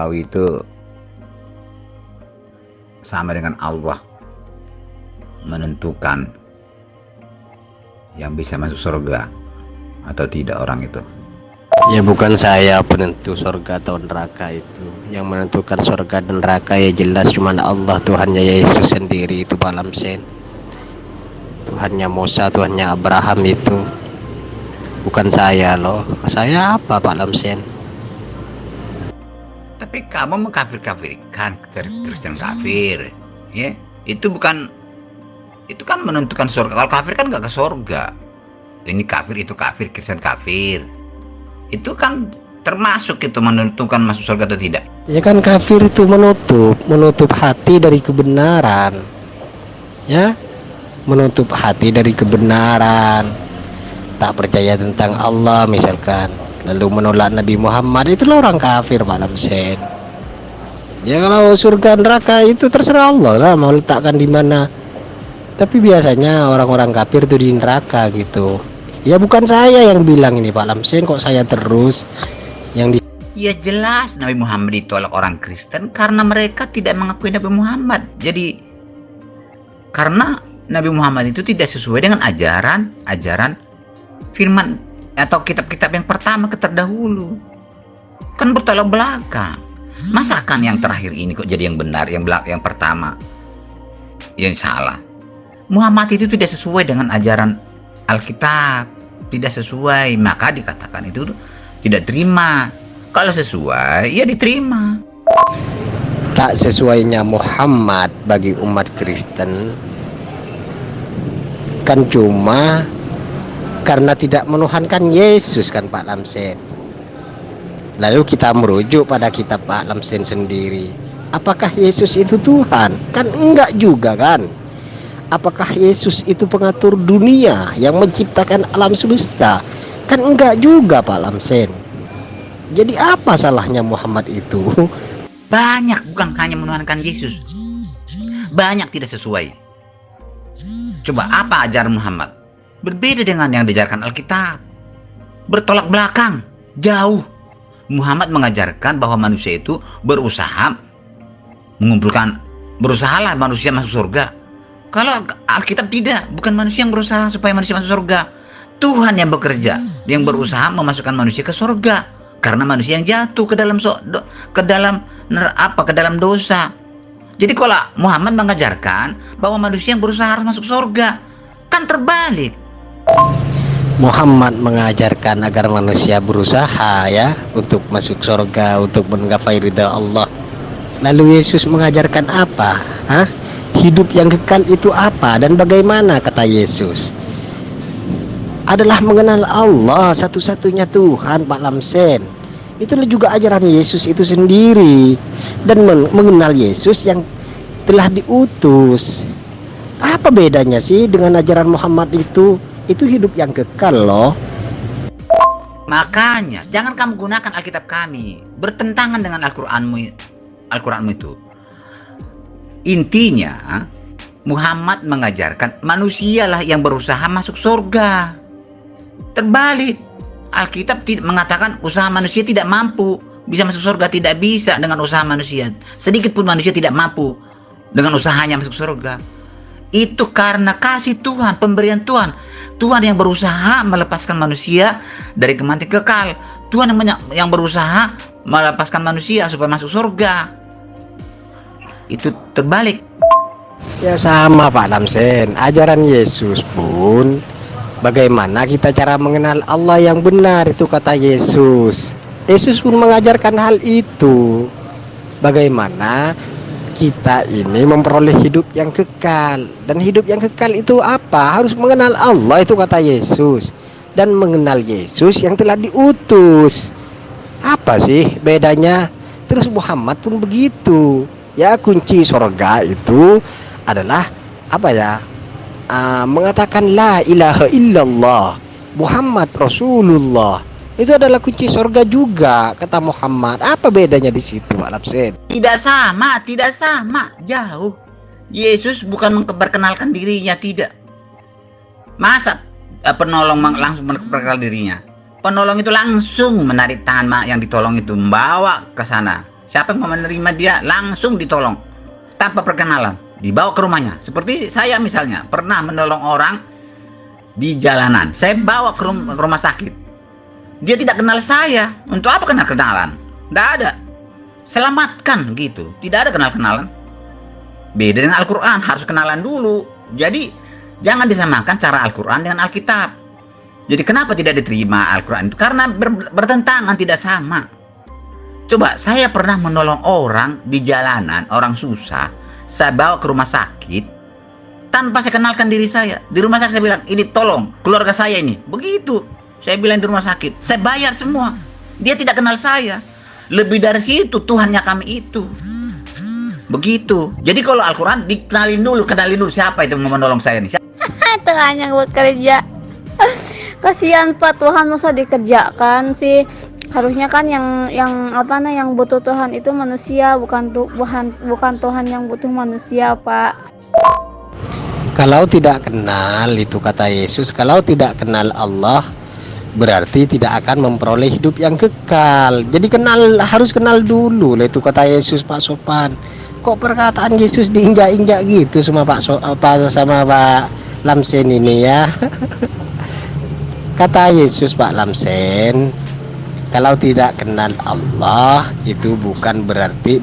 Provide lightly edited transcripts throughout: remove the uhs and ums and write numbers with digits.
surgawi itu sama dengan Allah menentukan yang bisa masuk surga atau tidak orang itu. Ya bukan saya penentu surga atau neraka itu. Yang menentukan surga dan neraka ya jelas cuma Allah, Tuhannya Yesus sendiri itu Pak Lamsen. Tuhannya Musa, Tuhannya Abraham itu. Bukan saya loh. Saya apa Pak Lamsen? Tapi kamu mengkafir-kafirkan Kristen kafir, ya? Itu kan menentukan surga. Kalau kafir kan nggak ke surga. Ini kafir, itu kafir, Kristen kafir. Itu kan termasuk itu menentukan masuk surga atau tidak. Ya kan kafir itu menutup hati dari kebenaran. Ya, menutup hati dari kebenaran. Tak percaya tentang Allah misalkan, lalu menolak Nabi Muhammad, itulah orang kafir Pak Lamsen. Ya kalau surga neraka itu terserah Allah lah mau letakkan di mana. Tapi biasanya orang-orang kafir itu di neraka gitu. Ya bukan saya yang bilang ini Pak Lamsen, kok saya terus yang di... Ya jelas Nabi Muhammad ditolak orang Kristen karena mereka tidak mengakui Nabi Muhammad. Jadi karena Nabi Muhammad itu tidak sesuai dengan ajaran firman atau kitab-kitab yang pertama terdahulu. Kan bertolak belakang. Masakan yang terakhir ini kok jadi yang benar, yang pertama yang salah. Muhammad itu tidak sesuai dengan ajaran Alkitab, tidak sesuai, maka dikatakan itu tidak terima. Kalau sesuai, ya diterima. Tak sesuainya Muhammad bagi umat Kristen kan cuma karena tidak menuhankan Yesus kan Pak Lamsen. Lalu kita merujuk pada kitab Pak Lamsen sendiri. Apakah Yesus itu Tuhan? Kan enggak juga kan. Apakah Yesus itu pengatur dunia yang menciptakan alam semesta? Kan enggak juga Pak Lamsen. Jadi apa salahnya Muhammad itu? Banyak, bukan hanya menuhankan Yesus. Banyak tidak sesuai. Coba apa ajaran Muhammad? Berbeda dengan yang diajarkan Alkitab. Bertolak belakang, jauh. Muhammad mengajarkan bahwa manusia itu berusahalah manusia masuk surga. Kalau Alkitab tidak, bukan manusia yang berusaha supaya manusia masuk surga. Tuhan yang bekerja, yang berusaha memasukkan manusia ke surga. Karena manusia yang jatuh ke dalam dosa. Jadi kalau Muhammad mengajarkan bahwa manusia yang berusaha harus masuk surga, kan terbalik. Muhammad mengajarkan agar manusia berusaha ya untuk masuk surga, untuk menggapai ridha Allah. Lalu Yesus mengajarkan apa? Hidup yang kekal itu apa dan bagaimana kata Yesus? Adalah mengenal Allah satu-satunya Tuhan Pak Lamsen. Itulah juga ajaran Yesus itu sendiri. Dan mengenal Yesus yang telah diutus. Apa bedanya sih dengan ajaran Muhammad itu? Itu hidup yang kekal loh. Makanya jangan kamu gunakan Alkitab kami bertentangan dengan Al-Quranmu itu. Intinya Muhammad mengajarkan manusialah yang berusaha masuk surga. Terbalik, Alkitab mengatakan usaha manusia tidak mampu bisa masuk surga. Tidak bisa dengan usaha manusia. Sedikit pun manusia tidak mampu dengan usahanya masuk surga. Itu karena kasih Tuhan, pemberian Tuhan. Tuhan yang berusaha melepaskan manusia dari kematian kekal. Tuhan yang berusaha melepaskan manusia supaya masuk surga. Itu terbalik. Ya sama Pak Lamsen. Ajaran Yesus pun bagaimana kita cara mengenal Allah yang benar, itu kata Yesus. Yesus pun mengajarkan hal itu. Bagaimana kita ini memperoleh hidup yang kekal. Dan hidup yang kekal itu apa? Harus mengenal Allah, itu kata Yesus. Dan mengenal Yesus yang telah diutus. Apa sih bedanya? Terus Muhammad pun begitu. Ya kunci surga itu adalah apa ya? Mengatakan la ilaha illallah Muhammad Rasulullah. Itu adalah kunci surga juga kata Muhammad. Apa bedanya di situ Pak Lamsen? Tidak sama, jauh. Yesus bukan memperkenalkan dirinya, tidak. Masa penolong langsung memperkenalkan dirinya? Penolong itu langsung menarik tangan yang ditolong itu, membawa ke sana Siapa yang mau menerima dia langsung ditolong tanpa perkenalan, dibawa ke rumahnya. Seperti saya misalnya pernah menolong orang di jalanan, saya bawa ke rumah sakit. Dia tidak kenal saya, untuk apa kenalan? Tidak ada. Selamatkan gitu, tidak ada kenal-kenalan. Beda dengan Al-Quran, harus kenalan dulu. Jadi jangan disamakan cara Al-Quran dengan Alkitab. Jadi kenapa tidak diterima Al-Quran itu? Karena bertentangan, tidak sama. Coba, saya pernah menolong orang di jalanan, orang susah. Saya bawa ke rumah sakit tanpa saya kenalkan diri saya. Di rumah sakit saya bilang, ini tolong keluarga saya ini. Begitu saya bilang di rumah sakit, saya bayar semua. Dia tidak kenal saya. Lebih dari situ Tuhannya kami itu. Begitu. Jadi kalau Al-Quran kenalin dulu siapa itu mau menolong saya nih. Tuhan yang bekerja. Kasihan Pak, Tuhan masa dikerjakan sih. Harusnya kan yang butuh Tuhan itu manusia, bukan Tuhan yang butuh manusia, Pak. Kalau tidak kenal, itu kata Yesus, kalau tidak kenal Allah berarti tidak akan memperoleh hidup yang kekal. Jadi harus kenal dulu, itu kata Yesus, Pak Sopan. Kok perkataan Yesus diinjak-injak gitu sama Pak Lamsen ini ya. Kata Yesus, Pak Lamsen, kalau tidak kenal Allah itu bukan berarti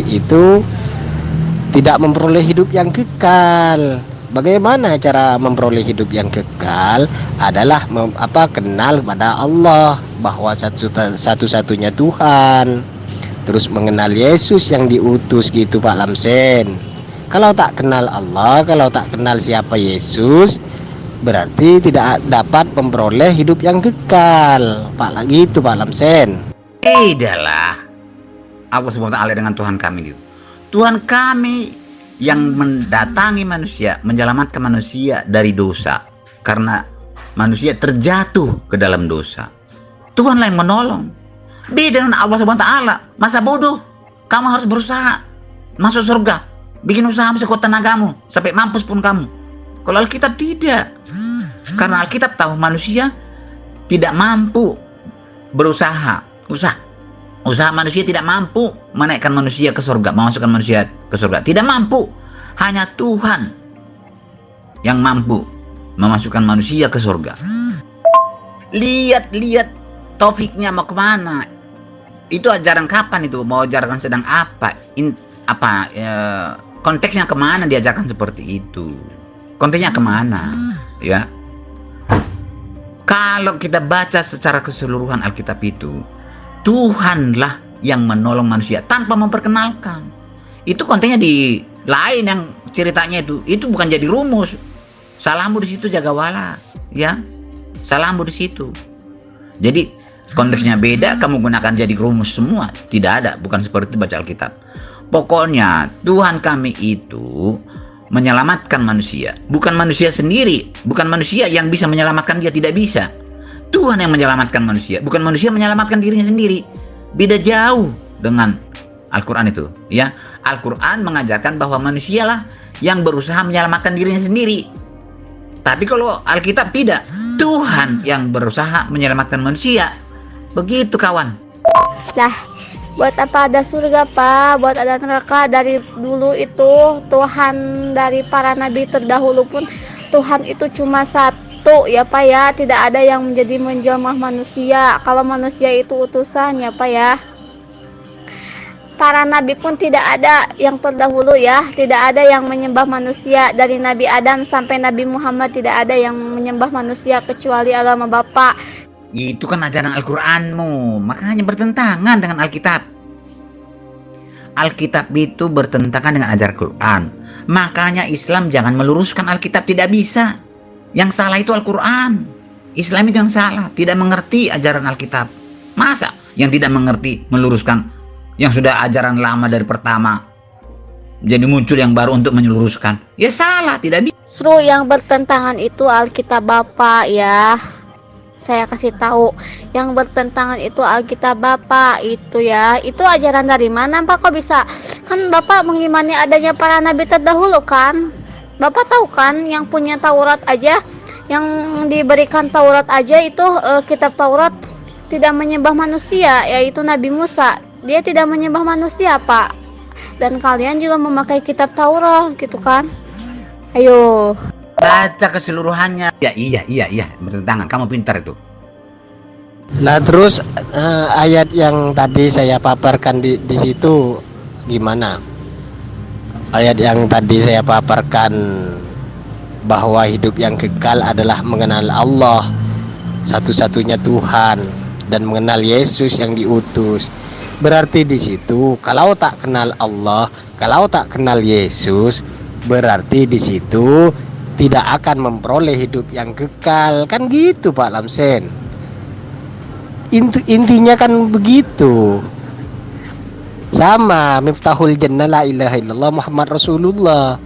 itu tidak memperoleh hidup yang kekal. Bagaimana cara memperoleh hidup yang kekal? Adalah kenal kepada Allah, bahwa satu-satunya Tuhan. Terus mengenal Yesus yang diutus gitu, Pak Lamsen. Kalau tak kenal Allah, kalau tak kenal siapa Yesus, berarti tidak dapat memperoleh hidup yang kekal. Pak Lamsen. Tidaklah. Allah SWT dengan Tuhan kami itu. Tuhan kami yang mendatangi manusia, menyelamatkan manusia dari dosa. Karena manusia terjatuh ke dalam dosa. Tuhanlah yang menolong. Beda dengan Allah SWT. Masa bodoh? Kamu harus berusaha masuk surga. Bikin usaha sekuat tenagamu sampai mampus pun kamu. Kalau Alkitab tidak. Karena Alkitab tahu manusia tidak mampu berusaha. Usaha manusia tidak mampu menaikkan manusia ke surga, memasukkan manusia ke surga. Tidak mampu. Hanya Tuhan yang mampu memasukkan manusia ke surga. Lihat taufiknya mau kemana. Itu ajaran kapan itu? Mau ajaran sedang apa? Konteksnya kemana diajarkan seperti itu? Konteksnya kemana? Ya. Kalau kita baca secara keseluruhan Alkitab itu, Tuhanlah yang menolong manusia tanpa memperkenalkan. Itu kontennya di lain yang ceritanya itu bukan jadi rumus. Salahmu di situ jagawala, ya. Salahmu di situ. Jadi konteksnya beda, kamu gunakan jadi rumus semua. Tidak ada, bukan seperti itu baca Alkitab. Pokoknya Tuhan kami itu menyelamatkan manusia, bukan manusia sendiri, bukan manusia yang bisa menyelamatkan dia, tidak bisa. Tuhan yang menyelamatkan manusia, bukan manusia menyelamatkan dirinya sendiri. Beda jauh dengan Al-Quran itu, ya. Al-Quran mengajarkan bahwa manusialah yang berusaha menyelamatkan dirinya sendiri. Tapi kalau Alkitab tidak, Tuhan yang berusaha menyelamatkan manusia. Begitu kawan. Nah, buat apa ada surga, Pak? Buat ada neraka? Dari dulu itu Tuhan dari para nabi terdahulu pun Tuhan itu cuma satu, ya Pak ya. Tidak ada yang menjelma manusia. Kalau manusia itu utusan, ya Pak ya. Para nabi pun tidak ada yang terdahulu ya. Tidak ada yang menyembah manusia. Dari Nabi Adam sampai Nabi Muhammad tidak ada yang menyembah manusia kecuali agama Bapa. Itu kan ajaran Al-Quranmu, makanya bertentangan dengan Alkitab. Alkitab itu bertentangan dengan ajaran Al-Quran. Makanya Islam jangan meluruskan Alkitab, tidak bisa. Yang salah itu Al-Quran. Islam itu yang salah, tidak mengerti ajaran Alkitab. Masa yang tidak mengerti meluruskan yang sudah ajaran lama dari pertama, jadi muncul yang baru untuk meluruskan? Ya salah, tidak bisa. Justru yang bertentangan itu Alkitab Bapak ya. Saya kasih tahu, yang bertentangan itu Alkitab Bapak itu ya. Itu ajaran dari mana Pak? Kok bisa? Kan Bapak mengimani adanya para nabi terdahulu kan? Bapak tahu kan yang punya Taurat aja, yang diberikan Taurat aja itu kitab Taurat tidak menyembah manusia, yaitu Nabi Musa. dia tidak menyembah manusia, Pak. Dan kalian juga memakai kitab Taurat gitu kan. Ayo. Baca keseluruhannya. Ya, iya, bertentangan. Kamu pintar itu. Nah terus ayat yang tadi saya paparkan di situ gimana? Ayat yang tadi saya paparkan bahwa hidup yang kekal adalah mengenal Allah satu-satunya Tuhan dan mengenal Yesus yang diutus. Berarti di situ kalau tak kenal Allah, kalau tak kenal Yesus, berarti di situ tidak akan memperoleh hidup yang kekal. Kan gitu Pak Lamsen. Intinya kan begitu. Sama Miftahul Jannah la ilaha illallah Muhammad Rasulullah.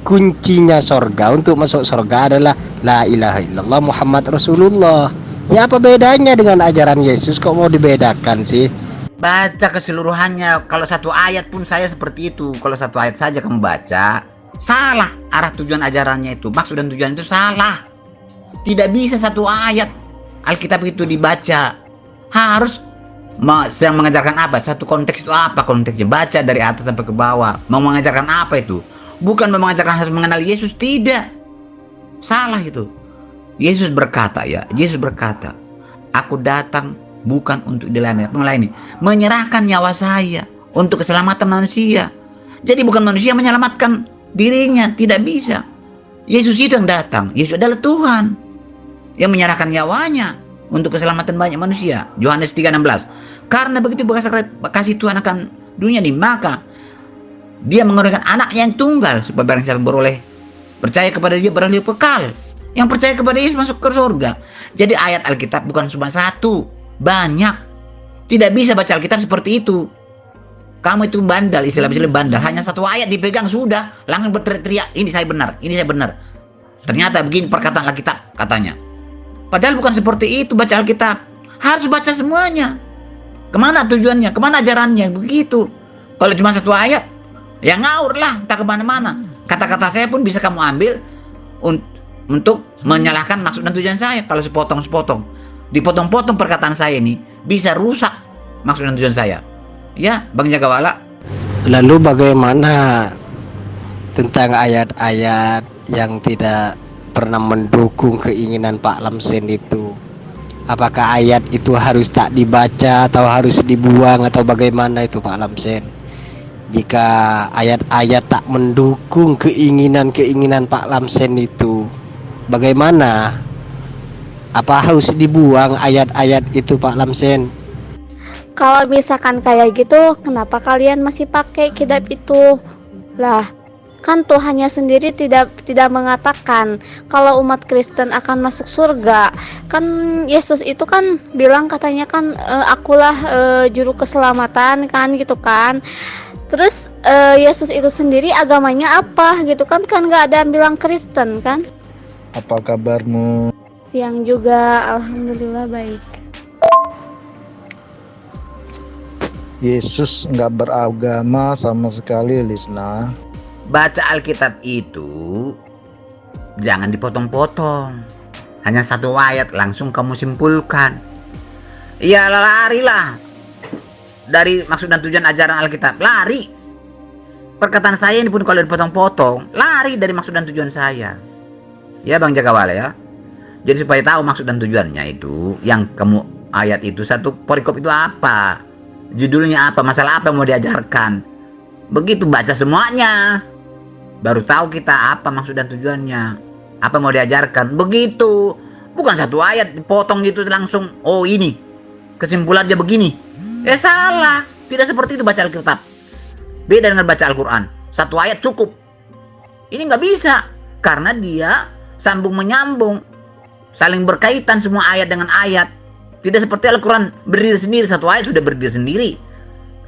Kuncinya sorga, untuk masuk sorga adalah la ilaha illallah Muhammad Rasulullah. Ya apa bedanya dengan ajaran Yesus? Kok mau dibedakan sih? Baca keseluruhannya. Kalau satu ayat pun saya seperti itu. Kalau satu ayat saja kamu baca, salah arah tujuan ajarannya itu. Maksud dan tujuan itu salah. Tidak bisa satu ayat Alkitab itu dibaca. Harus sedang mengajarkan apa? Satu konteks itu apa konteksnya? Baca dari atas sampai ke bawah. Mau mengajarkan apa itu? Bukan mau mengajarkan harus mengenal Yesus, tidak. Salah itu. Yesus berkata, aku datang bukan untuk dilayani, menyerahkan nyawa saya untuk keselamatan manusia. Jadi bukan manusia menyelamatkan dirinya, tidak bisa. Yesus itu yang datang. Yesus adalah Tuhan yang menyerahkan nyawanya untuk keselamatan banyak manusia. Yohanes 3:16. Karena begitu kasih Tuhan akan dunia ini, maka dia mengorbankan anak yang tunggal supaya barang siapa beroleh percaya kepada dia beroleh kekal. Yang percaya kepada Yesus masuk ke surga. Jadi ayat Alkitab bukan cuma satu, banyak. Tidak bisa baca Alkitab seperti itu. Kamu itu bandal, istilah bandal. Hanya satu ayat dipegang sudah langsung berteriak, ini saya benar, ini saya benar. Ternyata begini perkataan Alkitab katanya. Padahal bukan seperti itu baca Alkitab. Harus baca semuanya. Kemana tujuannya, kemana ajarannya, begitu. Kalau cuma satu ayat, ya ngawur lah, tak kemana-mana. Kata-kata saya pun bisa kamu ambil untuk menyalahkan maksud dan tujuan saya. Kalau sepotong-sepotong, dipotong-potong perkataan saya ini, bisa rusak maksud dan tujuan saya. Ya, Bang Jagawala. Lalu bagaimana tentang ayat-ayat yang tidak pernah mendukung keinginan Pak Lamsen itu? Apakah ayat itu harus tak dibaca atau harus dibuang atau bagaimana itu Pak Lamsen? Jika ayat-ayat tak mendukung keinginan Pak Lamsen itu, bagaimana? Apa harus dibuang ayat-ayat itu Pak Lamsen? Kalau misalkan kayak gitu, kenapa kalian masih pakai kitab itu? Lah, kan Tuhannya sendiri tidak mengatakan kalau umat Kristen akan masuk surga. Kan Yesus itu kan bilang katanya kan akulah juru keselamatan kan gitu kan. Terus Yesus itu sendiri agamanya apa gitu kan nggak ada yang bilang Kristen kan. Apa kabarmu? Siang juga, alhamdulillah baik. Yesus nggak beragama sama sekali, Lisna. Baca Alkitab itu jangan dipotong-potong. Hanya satu ayat langsung kamu simpulkan. Ya larilah dari maksud dan tujuan ajaran Alkitab. Lari. Perkataan saya ini pun kalau dipotong-potong, lari dari maksud dan tujuan saya. Ya Bang Jagawala ya. Jadi supaya tahu maksud dan tujuannya itu, yang kamu ayat itu satu perikop itu apa, judulnya apa, masalah apa yang mau diajarkan. Begitu baca semuanya, baru tahu kita apa maksud dan tujuannya, apa mau diajarkan. Begitu, bukan satu ayat dipotong gitu langsung. Oh ini kesimpulannya begini. Salah. Tidak seperti itu baca Alkitab. Beda dengan baca Al-Quran. Satu ayat cukup. Ini nggak bisa karena dia sambung menyambung, saling berkaitan semua ayat dengan ayat. Tidak seperti Al-Quran berdiri sendiri, satu ayat sudah berdiri sendiri.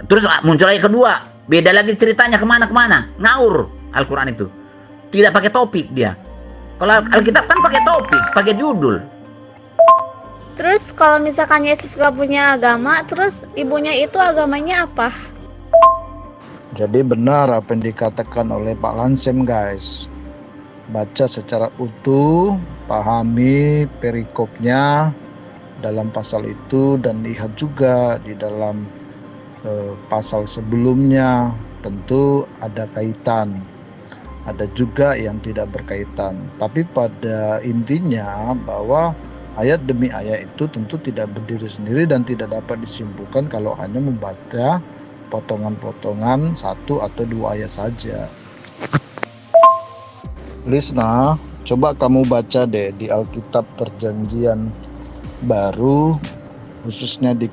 Terus muncul ayat kedua, beda lagi ceritanya kemana-kemana. Ngawur Al-Quran itu. Tidak pakai topik dia. Kalau Alkitab kan pakai topik, pakai judul. Terus kalau misalkan Yesus gak punya agama, terus ibunya itu agamanya apa? Jadi benar apa yang dikatakan oleh Pak Lamsen, guys. Baca secara utuh, pahami perikopnya dalam pasal itu, dan lihat juga di dalam pasal sebelumnya tentu ada kaitan, ada juga yang tidak berkaitan. Tapi pada intinya bahwa ayat demi ayat itu tentu tidak berdiri sendiri dan tidak dapat disimpulkan kalau hanya membaca potongan-potongan satu atau dua ayat saja. Lisna, coba kamu baca deh di Alkitab Perjanjian Baru, khususnya di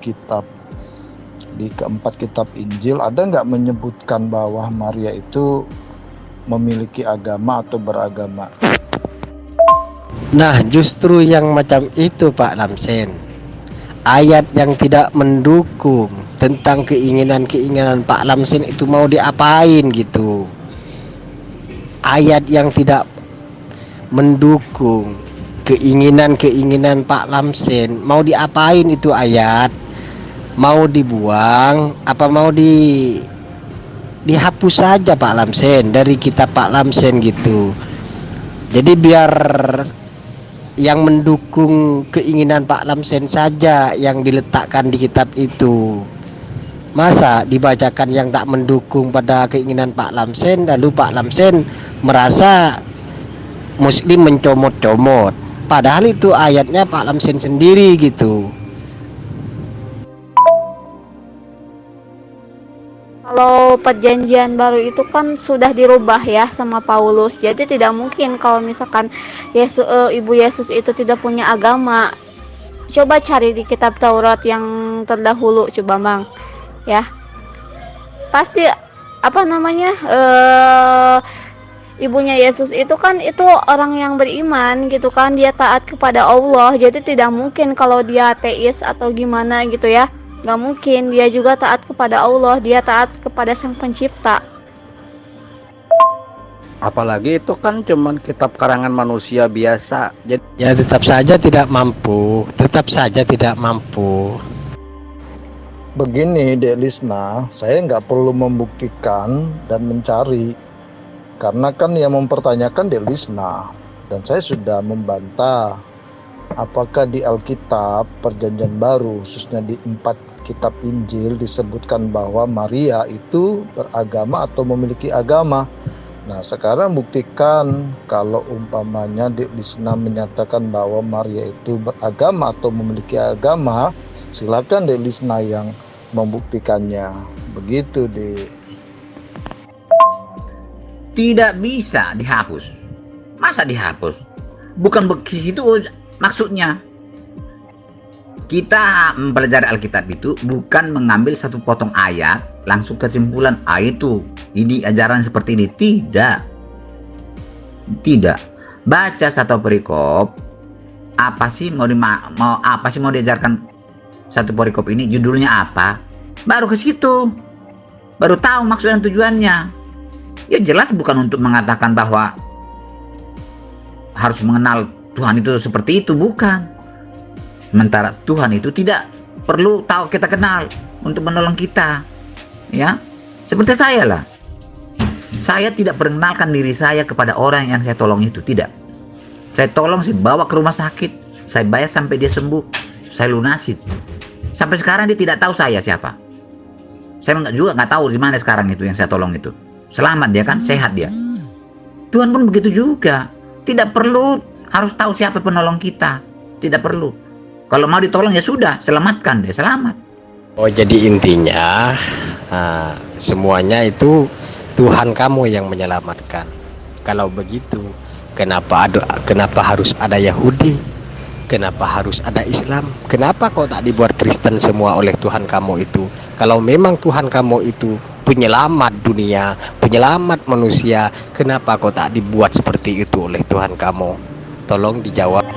keempat kitab Injil, ada nggak menyebutkan bahwa Maria itu memiliki agama atau beragama? Nah, justru yang macam itu Pak Lamsen, ayat yang tidak mendukung tentang keinginan-keinginan Pak Lamsen itu mau diapain gitu. Ayat yang tidak mendukung keinginan-keinginan Pak Lamsen mau diapain itu ayat? Mau dibuang apa mau dihapus saja Pak Lamsen dari kitab Pak Lamsen gitu. Jadi biar yang mendukung keinginan Pak Lamsen saja yang diletakkan di kitab itu. Masa dibacakan yang tak mendukung pada keinginan Pak Lamsen, lalu Pak Lamsen merasa Muslim mencomot-comot, padahal itu ayatnya Pak Lamsen sendiri gitu. Kalau perjanjian baru itu kan sudah dirubah ya sama Paulus. Jadi tidak mungkin kalau misalkan Ibu Yesus itu tidak punya agama. Coba cari di kitab Taurat yang terdahulu, coba Bang. Ya. Pasti ibunya Yesus itu kan itu orang yang beriman gitu kan, dia taat kepada Allah. Jadi tidak mungkin kalau dia ateis atau gimana gitu ya. Gak mungkin, dia juga taat kepada Allah, dia taat kepada Sang Pencipta. Apalagi itu kan cuman kitab karangan manusia biasa. Jadi Ya tetap saja tidak mampu, Begini Dek Lisna, saya nggak perlu membuktikan dan mencari, karena kan yang mempertanyakan Dek Lisna, dan saya sudah membantah. Apakah di Alkitab Perjanjian Baru, khususnya di 4 kitab Injil, disebutkan bahwa Maria itu beragama atau memiliki agama? Nah, sekarang buktikan kalau umpamanya Dek Lisna menyatakan bahwa Maria itu beragama atau memiliki agama, silakan Dek Lisna yang membuktikannya. Begitu, Dek. Tidak bisa dihapus. Masa dihapus? Bukan begitu maksudnya. Kita mempelajari Alkitab itu bukan mengambil satu potong ayat langsung kesimpulan itu ini ajaran seperti ini. Tidak. Baca satu perikop, apa sih mau diajarkan satu perikop ini, judulnya apa, baru ke situ, baru tahu maksud dan tujuannya. Ya jelas bukan untuk mengatakan bahwa harus mengenal Tuhan itu seperti itu, bukan. Sementara Tuhan itu tidak perlu tahu kita kenal untuk menolong kita, ya. Seperti saya lah, saya tidak perkenalkan diri saya kepada orang yang saya tolong itu, tidak. Saya tolong, saya bawa ke rumah sakit, saya bayar sampai dia sembuh, saya lunasin. Sampai sekarang dia tidak tahu saya siapa. Saya juga nggak tahu di mana sekarang itu yang saya tolong itu. Selamat dia kan, sehat dia. Tuhan pun begitu juga, tidak perlu harus tahu siapa penolong kita, tidak perlu. Kalau mau ditolong ya sudah, selamatkan dia, selamat. Oh, jadi intinya semuanya itu Tuhan kamu yang menyelamatkan. Kalau begitu, kenapa harus ada Yahudi? Kenapa harus ada Islam? Kenapa kok tak dibuat Kristen semua oleh Tuhan kamu itu? Kalau memang Tuhan kamu itu penyelamat dunia, penyelamat manusia, kenapa kok tak dibuat seperti itu oleh Tuhan kamu? Tolong dijawab.